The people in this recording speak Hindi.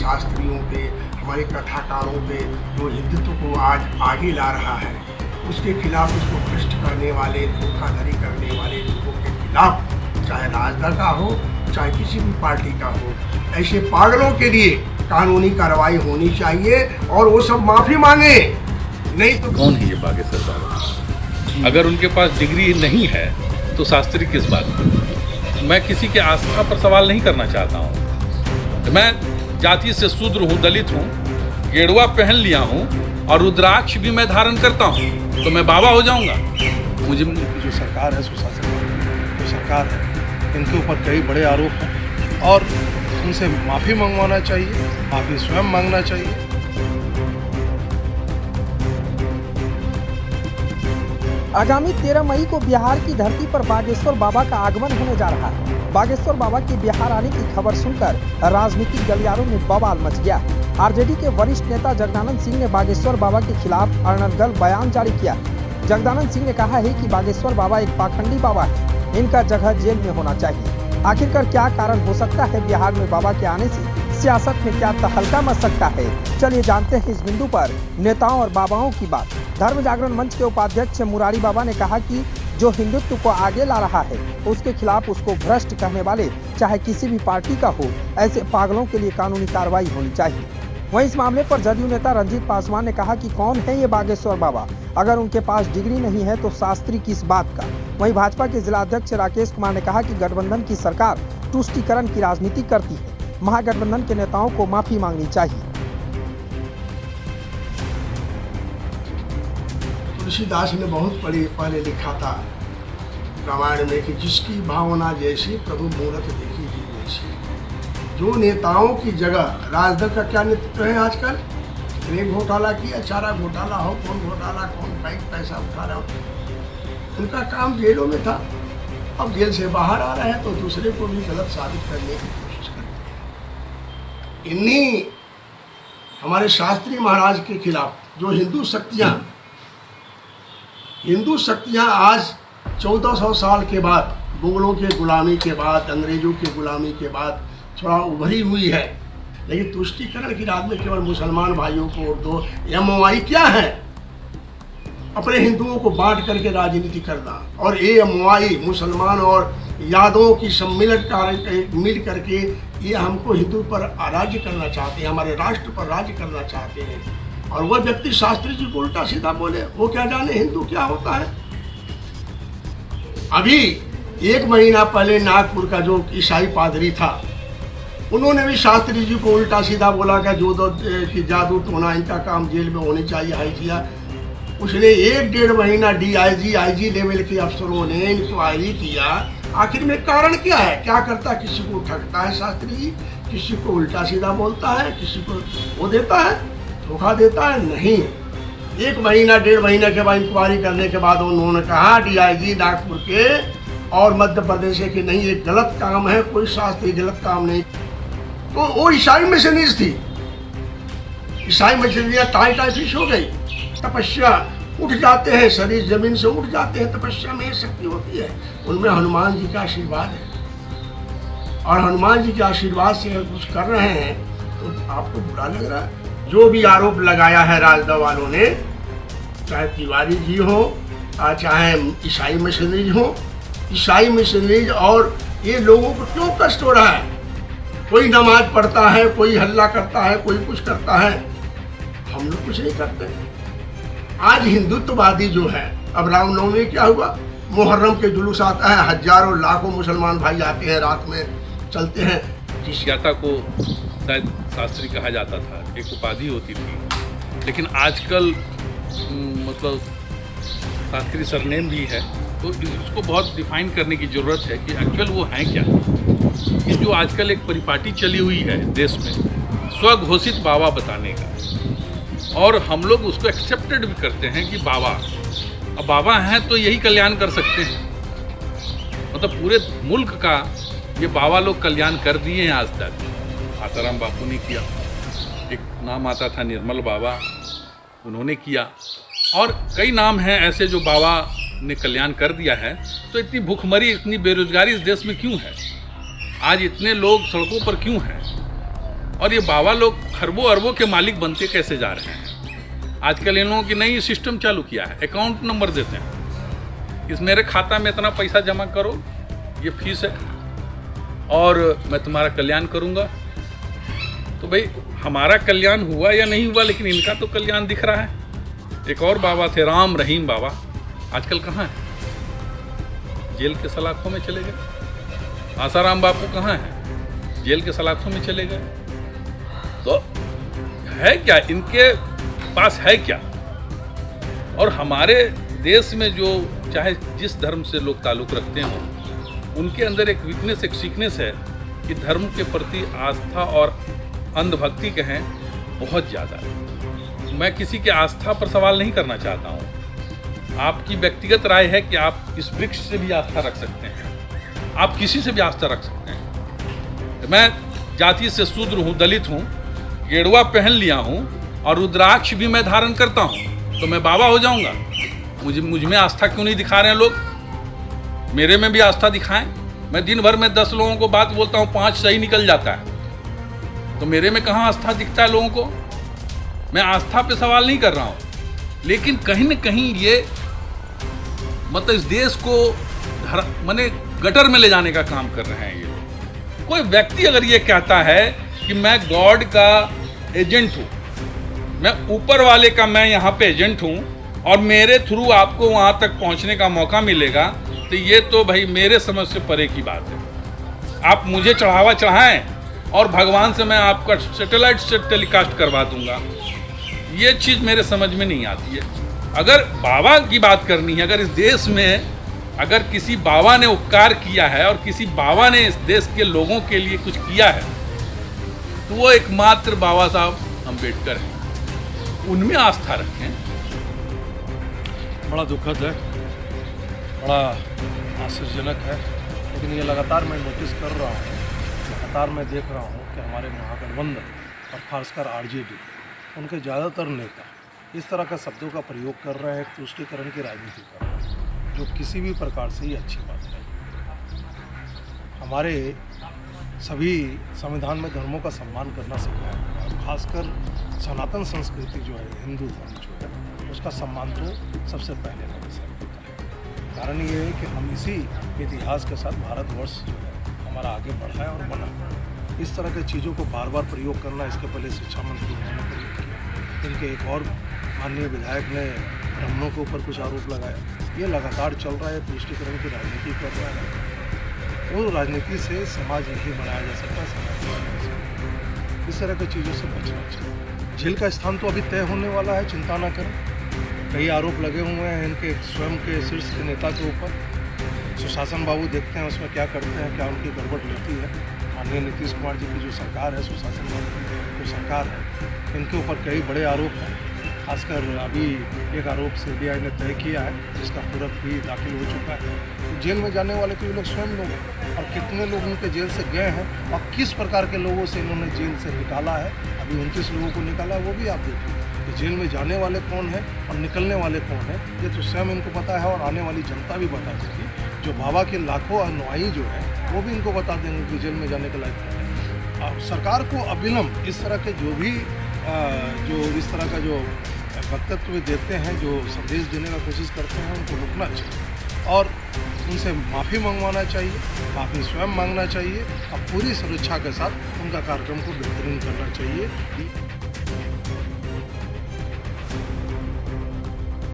शास्त्रियों पे, हमारे कथाकारों पे जो हिंदुत्व को आज आगे ला रहा है, उसके खिलाफ, उसको भ्रष्ट करने वाले, धोखाधड़ी करने वाले लोगों के खिलाफ, चाहे राजद का हो चाहे किसी भी पार्टी का हो, ऐसे पागलों के लिए कानूनी कार्रवाई होनी चाहिए और वो सब माफी मांगे। नहीं तो कौन है ये बागेश्वर बाबा? अगर उनके पास डिग्री नहीं है तो शास्त्री किस बात की? मैं किसी के आस्था पर सवाल नहीं करना चाहता हूँ। मैं जाति से शूद्र हूँ, दलित हूँ, गेरुआ पहन लिया हूँ और रुद्राक्ष भी मैं धारण करता हूँ, तो मैं बाबा हो जाऊँगा? मुझे जो सरकार है, सुशासन जो सरकार है, इनके ऊपर कई बड़े आरोप हैं और उनसे माफ़ी मंगवाना चाहिए, माफ़ी स्वयं मांगना चाहिए। आगामी 13 मई को बिहार की धरती पर बागेश्वर बाबा का आगमन होने जा रहा है। बागेश्वर बाबा के बिहार आने की खबर सुनकर राजनीतिक गलियारों में बवाल मच गया। आरजेडी के वरिष्ठ नेता जगदानंद सिंह ने बागेश्वर बाबा के खिलाफ अनर्गल बयान जारी किया। जगदानंद सिंह ने कहा है कि बागेश्वर बाबा एक पाखंडी बाबा है, इनका जगह जेल में होना चाहिए। आखिरकार क्या कारण हो सकता है बिहार में बाबा के आने से सियासत में क्या तहलका मच सकता है? चलिए जानते हैं इस बिंदु पर नेताओं और बाबाओं की बात। धर्म जागरण मंच के उपाध्यक्ष मुरारी बाबा ने कहा कि जो हिंदुत्व को आगे ला रहा है उसके खिलाफ उसको भ्रष्ट कहने वाले चाहे किसी भी पार्टी का हो, ऐसे पागलों के लिए कानूनी कार्रवाई होनी चाहिए। वहीं इस मामले पर जदयू नेता रंजीत पासवान ने कहा कि कौन है ये बागेश्वर बाबा? अगर उनके पास डिग्री नहीं है तो शास्त्री किस बात का? वहीं भाजपा के जिला अध्यक्ष राकेश कुमार ने कहा कि गठबंधन की सरकार तुष्टीकरण की राजनीति करती है, महागठबंधन के नेताओं को माफी मांगनी चाहिए। तुलसीदास ने बहुत पहले लिखा था रामायण में कि जिसकी भावना जैसी प्रभु मूरत देखी जी जैसी। जो नेताओं की जगह राजद का क्या नेतृत्व है आजकल? कितने घोटाला किया, चारा घोटाला हो, कौन घोटाला, कौन बैंक पैसा उठा रहा हो, उनका काम जेलों में था। अब जेल से बाहर आ रहे हैं तो दूसरे को भी गलत साबित करने की कोशिश करते हैं। इन्हीं हमारे शास्त्री महाराज के खिलाफ जो हिंदू शक्तियाँ आज 1400 साल के बाद, मुगलों के गुलामी के बाद, अंग्रेजों के गुलामी के बाद थोड़ा उभरी हुई है, लेकिन तुष्टीकरण की रात में केवल मुसलमान भाइयों को वोट दो। एमओआई क्या है? अपने हिंदुओं को बांट करके राजनीति करना। और ये एमओआई मुसलमान और यादवों की सम्मिलित मिल करके ये हमको हिंदू पर राज्य करना चाहते हैं, हमारे राष्ट्र पर राज्य करना चाहते हैं। और वह व्यक्ति शास्त्री जी को उल्टा सीधा बोले, वो क्या जाने हिंदू क्या होता है। अभी 1 महीना पहले नागपुर का जो ईसाई पादरी था, उन्होंने भी शास्त्री जी को उल्टा सीधा बोला कि जादू टोना इनका काम जेल में होनी चाहिए, हाई किया। उसने 1-1.5 महीना DIG IG लेवल के अफसरों ने इंक्वायरी किया। आखिर में कारण क्या है? क्या करता है? किसी को ठगता है शास्त्री जी, किसी को उल्टा सीधा बोलता है, किसी को वो देता है, धोखा देता है? नहीं। 1 महीना 1.5 महीने के बाद इंक्वायरी करने के बाद उन्होंने कहा DIG नागपुर के और मध्य प्रदेश के नहीं, ये गलत काम है, कोई शास्त्री गलत काम नहीं। तो वो ईसाई मिशनरीज थी, ईसाई मिशनरियाँ टाई फिश हो गई। तपस्या उठ जाते हैं, शरीर जमीन से उठ जाते हैं, तपस्या में शक्ति होती है, उनमें हनुमान जी का आशीर्वाद है। और हनुमान जी के आशीर्वाद से अगर कुछ कर रहे हैं तो आपको बुरा लग रहा है? जो भी आरोप लगाया है राजद वालों ने, चाहे तिवारी जी हो चाहे ईसाई मिशनरीज हो, ईसाई मिशनरीज और ये लोगों को क्यों कष्ट हो रहा है? कोई नमाज पढ़ता है, कोई हल्ला करता है, कोई कुछ करता है, हम लोग कुछ नहीं करते। आज हिंदुत्ववादी जो है, अब रामनवमी क्या हुआ, मुहर्रम के जुलूस आता है, हजारों लाखों मुसलमान भाई आते हैं, रात में चलते हैं। जिस जाता को शायद शास्त्री कहा जाता था, एक उपाधि होती थी, लेकिन आजकल मतलब शास्त्री सरनेम भी है, तो इसको बहुत डिफाइन करने की ज़रूरत है कि एक्चुअल वो हैं क्या। ये जो आजकल एक परिपाटी चली हुई है देश में, स्वघोषित बाबा बताने का, और हम लोग उसको एक्सेप्टेड भी करते हैं कि बाबा, अब बाबा हैं तो यही कल्याण कर सकते हैं। मतलब पूरे मुल्क का ये बाबा लोग कल्याण कर दिए हैं आज तक। आसाराम बापू ने किया, एक नाम आता था निर्मल बाबा, उन्होंने किया, और कई नाम हैं ऐसे जो बाबा ने कल्याण कर दिया है। तो इतनी भूखमरी, इतनी बेरोजगारी इस देश में क्यों है? आज इतने लोग सड़कों पर क्यों हैं? और ये बाबा लोग खरबों अरबों के मालिक बनते कैसे जा रहे हैं। आजकल इन लोगों की नई सिस्टम चालू किया है, अकाउंट नंबर देते हैं, इस मेरे खाता में इतना पैसा जमा करो, ये फीस है और मैं तुम्हारा कल्याण करूँगा। तो भाई हमारा कल्याण हुआ या नहीं हुआ, लेकिन इनका तो कल्याण दिख रहा है। एक और बाबा थे राम रहीम बाबा, आजकल कहाँ है? जेल के सलाखों में चले गए। आसाराम बापू कहाँ है? जेल के सलाखों में चले गए। तो है क्या इनके पास, है क्या? और हमारे देश में जो चाहे जिस धर्म से लोग ताल्लुक़ रखते हों, उनके अंदर एक वीकनेस, एक सीकनेस है कि धर्म के प्रति आस्था और अंधभक्ति कहें बहुत ज़्यादा है। मैं किसी की आस्था पर सवाल नहीं करना चाहता हूँ। आपकी व्यक्तिगत राय है कि आप इस वृक्ष से भी आस्था रख सकते हैं, आप किसी से भी आस्था रख सकते हैं। मैं जाति से शूद्र हूँ, दलित हूँ, गेरुआ पहन लिया हूँ और रुद्राक्ष भी मैं धारण करता हूँ, तो मैं बाबा हो जाऊँगा? मुझ में आस्था क्यों नहीं दिखा रहे हैं लोग? मेरे में भी आस्था दिखाएं। मैं दिन भर में 10 लोगों को बात बोलता हूँ, 5 सही निकल जाता है, तो मेरे में कहाँ आस्था दिखता है लोगों को? मैं आस्था पे सवाल नहीं कर रहा हूँ, लेकिन कहीं न कहीं ये मतलब इस देश को माने गटर में ले जाने का काम कर रहे हैं ये लोग। कोई व्यक्ति अगर ये कहता है कि मैं गॉड का एजेंट हूँ, मैं ऊपर वाले का, मैं यहाँ पे एजेंट हूँ और मेरे थ्रू आपको वहाँ तक पहुँचने का मौका मिलेगा, तो ये तो भाई मेरे समझ से परे की बात है। आप मुझे चढ़ावा चढ़ाएं और भगवान से मैं आपका सैटेलाइट से टेलीकास्ट करवा दूंगा, ये चीज़ मेरे समझ में नहीं आती है। अगर बाबा की बात करनी है, अगर इस देश में अगर किसी बाबा ने उपकार किया है और किसी बाबा ने इस देश के लोगों के लिए कुछ किया है, तो वो एकमात्र बाबा साहब अम्बेडकर हैं। उनमें आस्था रखें। बड़ा दुखद है, बड़ा आश्चर्यजनक है, लेकिन ये लगातार मैं नोटिस कर रहा हूँ, लगातार मैं देख रहा हूँ कि हमारे महागठबंधन और खासकर आरजेडी, उनके ज़्यादातर नेता इस तरह का शब्दों का प्रयोग कर रहे हैं, तुष्टीकरण की राजनीति कर रहे हैं, जो किसी भी प्रकार से ही अच्छी बात नहीं। हमारे सभी संविधान में धर्मों का सम्मान करना सिखाया है और खासकर सनातन संस्कृति जो है, हिंदू धर्म जो है, उसका सम्मान तो सबसे पहले हमें होता है। कारण ये है कि हम इसी इतिहास के साथ भारतवर्ष जो है हमारा आगे बढ़ा है और बना। इस तरह की चीज़ों को बार बार प्रयोग करना, इसके पहले शिक्षा मंत्री उन्होंने प्रयोग किया, इनके एक और माननीय विधायक ने ब्राह्मणों के ऊपर कुछ आरोप लगाया। ये लगातार चल रहा है, तुष्टीकरण की राजनीति कर रहा है। वो राजनीति से समाज नहीं बनाया जा सकता, समाज बनाया जा सकता। इस तरह की चीज़ों से बचना चाहिए। जेल का स्थान तो अभी तय होने वाला है, चिंता ना करें। कई आरोप लगे हुए हैं इनके स्वयं के शीर्ष के नेता के ऊपर। सुशासन बाबू देखते हैं उसमें क्या करते हैं, क्या उनकी गड़बड़ रहती है। माननीय नीतीश कुमार जी की जो सरकार है, सुशासन बाबू की जो सरकार है, इनके ऊपर कई बड़े आरोप हैं। खासकर अभी एक आरोप सीबीआई ने तय किया है, जिसका पूरक भी दाखिल हो चुका है। तो जेल में जाने वाले तो ये लोग स्वयं लोग हैं, और कितने लोग उनके जेल से गए हैं और किस प्रकार के लोगों से इन्होंने जेल से निकाला है। अभी 29 लोगों को निकाला है, वो भी आप देखिए कि जेल में जाने वाले कौन है और निकलने वाले कौन है, ये तो स्वयं इनको पता है और आने वाली जनता भी बता देगी। जो बाबा के लाखों अनुयायी जो है वो भी इनको बता देंगे कि जेल में जाने के लायक है। और सरकार को अविलंब इस तरह के जो भी इस तरह का जो वक्तव्य देते हैं, जो संदेश देने का कोशिश करते हैं, उनको रुकना चाहिए और उनसे माफ़ी मंगवाना चाहिए, माफ़ी स्वयं मांगना चाहिए और पूरी सुरक्षा के साथ उनका कार्यक्रम को बेहतरीन करना चाहिए।